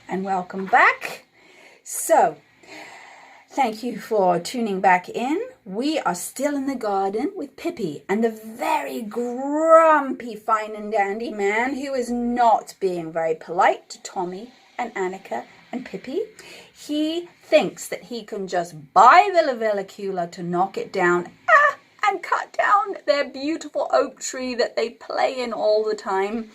and welcome back. So, thank you for tuning back in. We are still in the garden with Pippi and the very grumpy fine and dandy man who is not being very polite to Tommy and Annika and Pippi. He thinks that he can just buy Villa Vellicula to knock it down and cut down their beautiful oak tree that they play in all the time.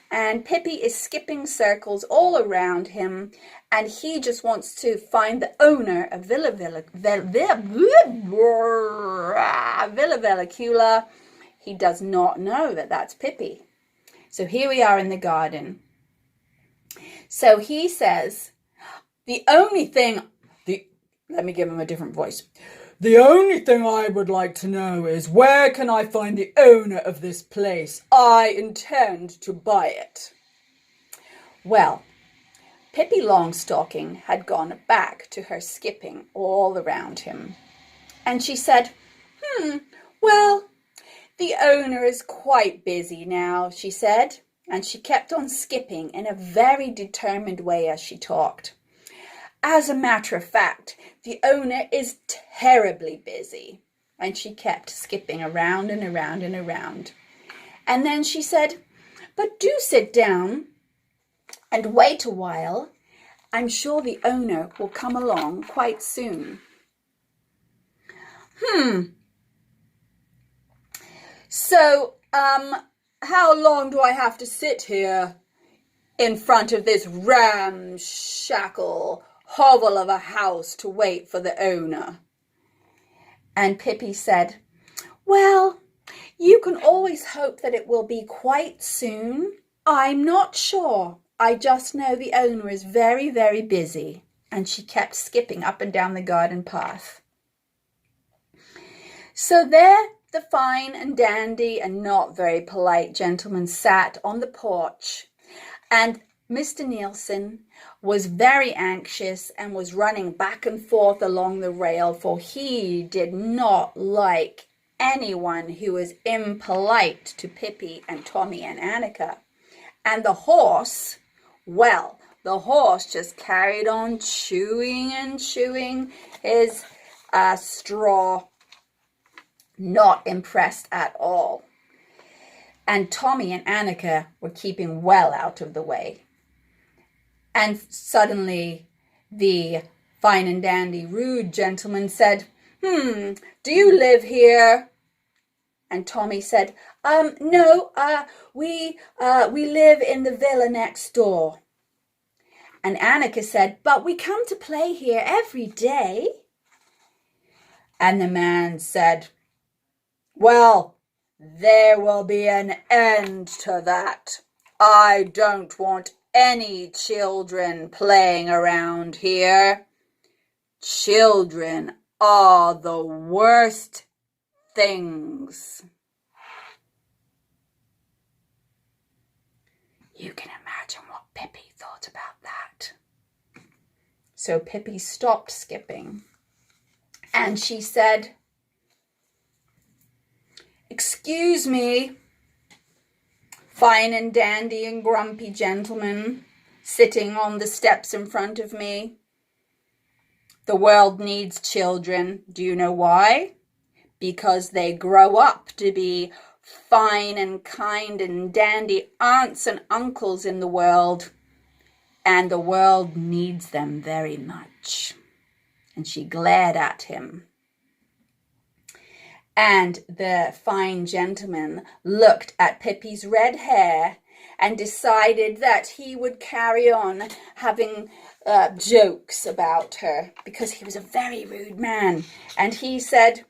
And Pippi is skipping circles all around him, and he just wants to find the owner of Villa Vellicula. He does not know that that's Pippi. So here we are in the garden. So he says, let me give him a different voice. The only thing I would like to know is where can I find the owner of this place? I intend to buy it. Well, Pippi Longstocking had gone back to her skipping all around him. And she said, well, the owner is quite busy now, she said. And she kept on skipping in a very determined way as she talked. As a matter of fact, the owner is terribly busy. And she kept skipping around and around and around. And then she said, but do sit down and wait a while. I'm sure the owner will come along quite soon. So, how long do I have to sit here in front of this ramshackle hovel of a house to wait for the owner? And Pippi said, well, you can always hope that it will be quite soon. I'm not sure. I just know the owner is very, very busy. And she kept skipping up and down the garden path. So there the fine and dandy and not very polite gentleman sat on the porch, and Mr. Nielsen was very anxious and was running back and forth along the rail, for he did not like anyone who was impolite to Pippi and Tommy and Annika. And the horse, well, the horse just carried on chewing and chewing his straw, not impressed at all. And Tommy and Annika were keeping well out of the way. And suddenly the fine and dandy rude gentleman said, do you live here? And Tommy said, no, we live in the villa next door. And Annika said, but we come to play here every day. And the man said, well, there will be an end to that. I don't want any children playing around here. Children are the worst things. You can imagine what Pippi thought about that. So Pippi stopped skipping and she said, excuse me, fine and dandy and grumpy gentleman sitting on the steps in front of me. The world needs children. Do you know why? Because they grow up to be fine and kind and dandy aunts and uncles in the world. And the world needs them very much. And she glared at him. And the fine gentleman looked at Pippi's red hair and decided that he would carry on having jokes about her, because he was a very rude man. And he said,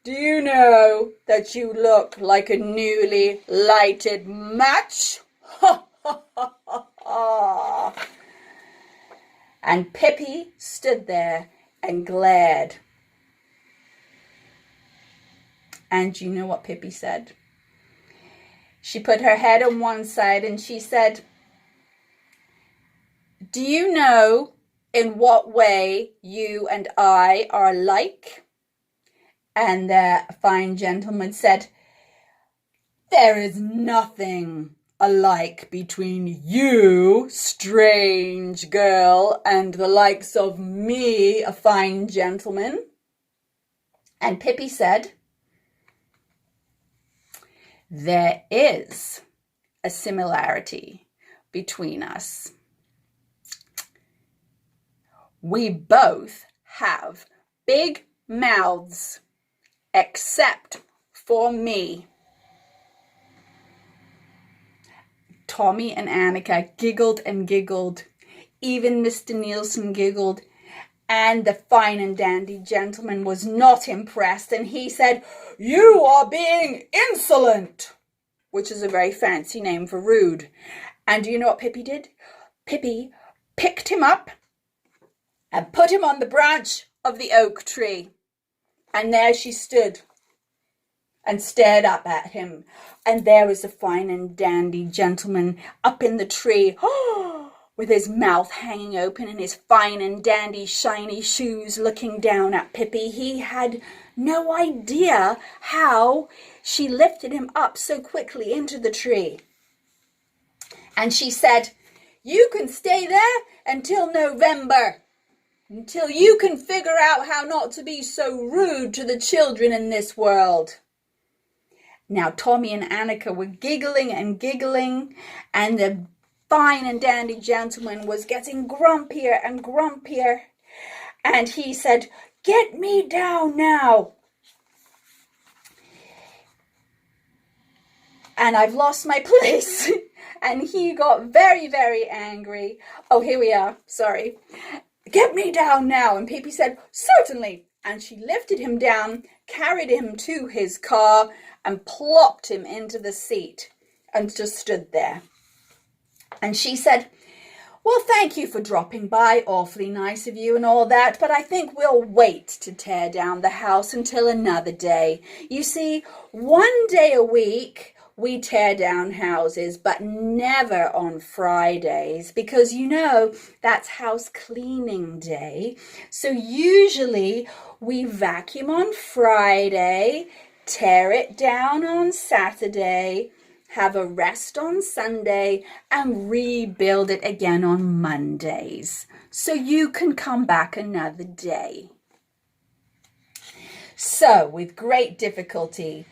do you know that you look like a newly lighted match? Ha ha ha ha ha. And Pippi stood there and glared. And you know what Pippi said? She put her head on one side and she said, do you know in what way you and I are alike? And the fine gentleman said, there is nothing alike between you, strange girl, and the likes of me, a fine gentleman? And Pippi said, there is a similarity between us. We both have big mouths, except for me. Tommy and Annika giggled and giggled. Even Mr. Nielsen giggled. And the fine and dandy gentleman was not impressed, and he said, "You are being insolent," which is a very fancy name for rude. And do you know what Pippi did? Pippi picked him up and put him on the branch of the oak tree. And there she stood and stared up at him. And there was the fine and dandy gentleman up in the tree, with his mouth hanging open and his fine and dandy shiny shoes looking down at Pippi. He had no idea how she lifted him up so quickly into the tree. And she said, "You can stay there until November, until you can figure out how not to be so rude to the children in this world." Now Tommy and Annika were giggling and giggling, and the fine and dandy gentleman was getting grumpier and grumpier. And he said, "Get me down now." And I've lost my place. And he got very, very angry. Oh, here we are. Sorry. "Get me down now." And Pippi said, "Certainly." And she lifted him down, carried him to his car, and plopped him into the seat and just stood there. And she said, "Well, thank you for dropping by. Awfully nice of you and all that, but I think we'll wait to tear down the house until another day. You see, one day a week we tear down houses, but never on Fridays, because you know that's house cleaning day. So usually we vacuum on Friday, tear it down on Saturday, have a rest on Sunday, and rebuild it again on Mondays, so you can come back another day." So, with great difficulty,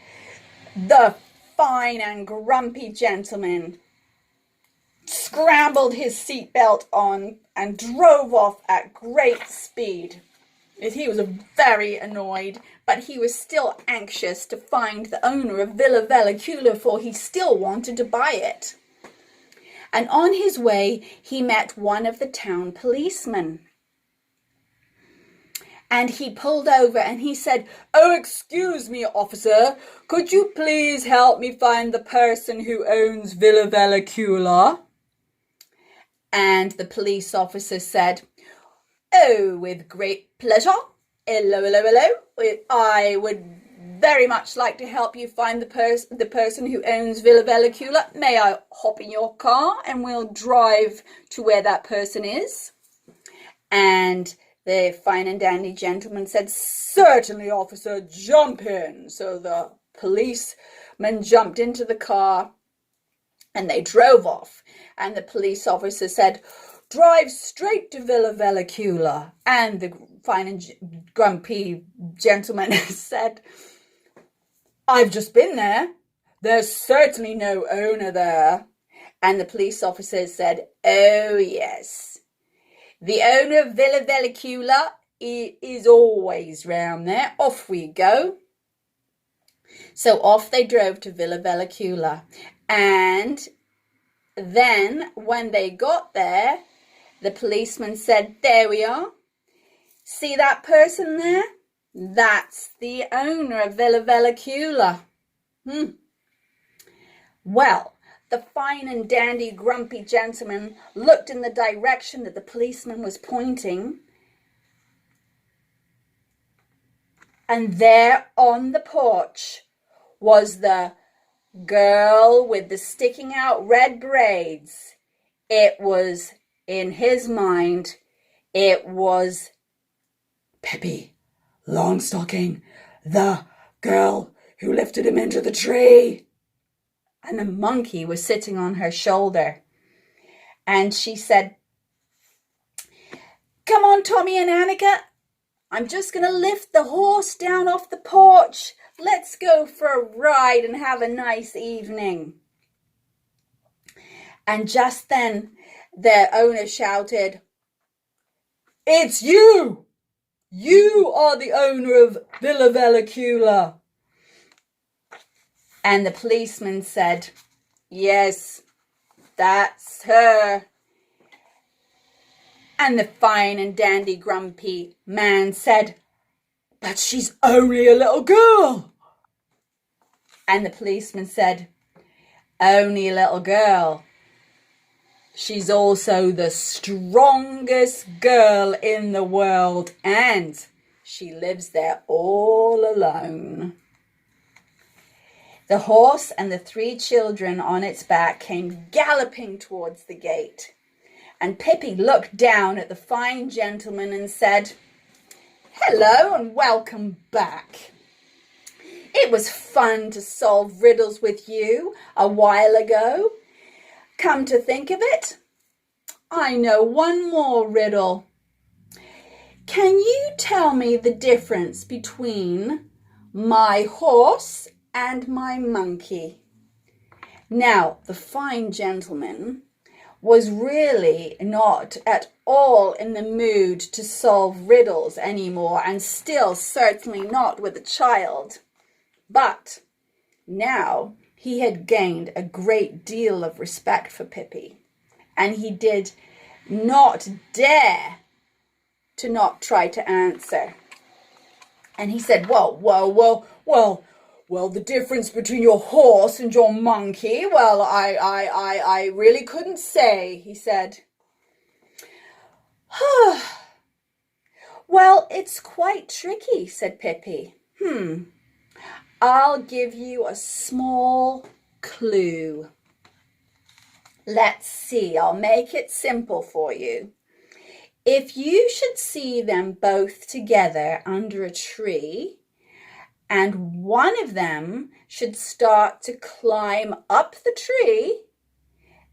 the fine and grumpy gentleman scrambled his seatbelt on and drove off at great speed. He was very annoyed, but he was still anxious to find the owner of Villa Vellicula, for he still wanted to buy it. And on his way, he met one of the town policemen. And he pulled over and he said, "Oh, excuse me, officer, could you please help me find the person who owns Villa Vellicula?" And the police officer said, "Oh, with great pleasure. Hello, hello, hello. I would very much like to help you find the person who owns Villa Vellicula. May I hop in your car and we'll drive to where that person is?" And the fine and dandy gentleman said, "Certainly, officer, jump in." So the policeman jumped into the car and they drove off. And the police officer said, "Drive straight to Villa Vellicula." And the fine and grumpy gentleman said, "I've just been there. There's certainly no owner there." And the police officer said, "Oh, yes. The owner of Villa Vellicula is always round there. Off we go." So off they drove to Villa Vellicula. And then when they got there, the policeman said, "There we are. See that person there? That's the owner of Villa Vellicula." Well, the fine and dandy grumpy gentleman looked in the direction that the policeman was pointing. And there on the porch was the girl with the sticking out red braids. It was, in his mind, it was Pippi Longstocking, the girl who lifted him into the tree. and the monkey was sitting on her shoulder. And she said, "Come on, Tommy and Annika. I'm just going to lift the horse down off the porch. Let's go for a ride and have a nice evening." And just then, their owner shouted, "It's you! You are the owner of Villa Vellicula." And the policeman said, "Yes, that's her." And the fine and dandy grumpy man said, "But she's only a little girl." And the policeman said, "Only a little girl. She's also the strongest girl in the world, and she lives there all alone." The horse and the 3 children on its back came galloping towards the gate. And Pippi looked down at the fine gentleman and said, "Hello and welcome back. It was fun to solve riddles with you a while ago. Come to think of it, I know one more riddle. Can you tell me the difference between my horse and my monkey?" Now, the fine gentleman was really not at all in the mood to solve riddles anymore, and still certainly not with a child. But now he had gained a great deal of respect for Pippi, and he did not dare to not try to answer. And he said, well, the difference between your horse and your monkey, well, I really couldn't say," he said. "Well, it's quite tricky," said Pippi. "I'll give you a small clue. Let's see, I'll make it simple for you. If you should see them both together under a tree, and one of them should start to climb up the tree,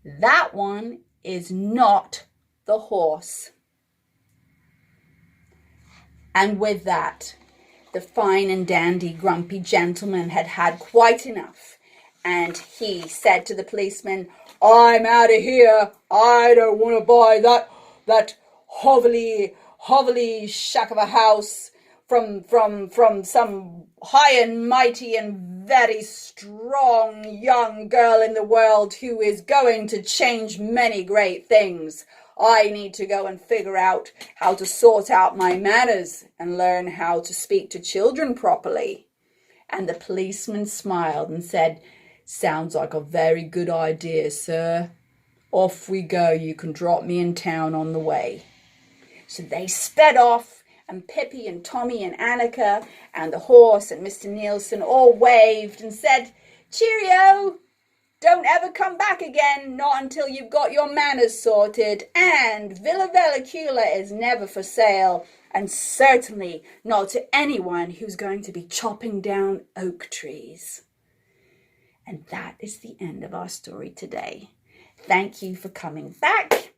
that one is not the horse." And with that, the fine and dandy grumpy gentleman had had quite enough, and he said to the policeman, "I'm out of here. I don't want to buy that hovelly shack of a house from some high and mighty and very strong young girl in the world who is going to change many great things. I need to go and figure out how to sort out my manners and learn how to speak to children properly." And the policeman smiled and said, "Sounds like a very good idea, sir. Off we go. You can drop me in town on the way." So they sped off, and Pippi and Tommy and Annika and the horse and Mr. Nielsen all waved and said, "Cheerio! Don't ever come back again, not until you've got your manners sorted. And Villa Vellicula is never for sale, and certainly not to anyone who's going to be chopping down oak trees." And that is the end of our story today. Thank you for coming back.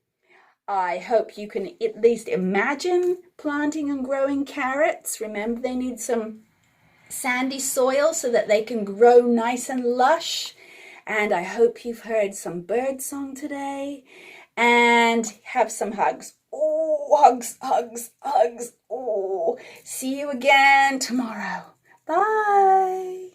I hope you can at least imagine planting and growing carrots. Remember, they need some sandy soil so that they can grow nice and lush. And I hope you've heard some bird song today and have some hugs. Oh, hugs, hugs, hugs. Oh, see you again tomorrow. Bye.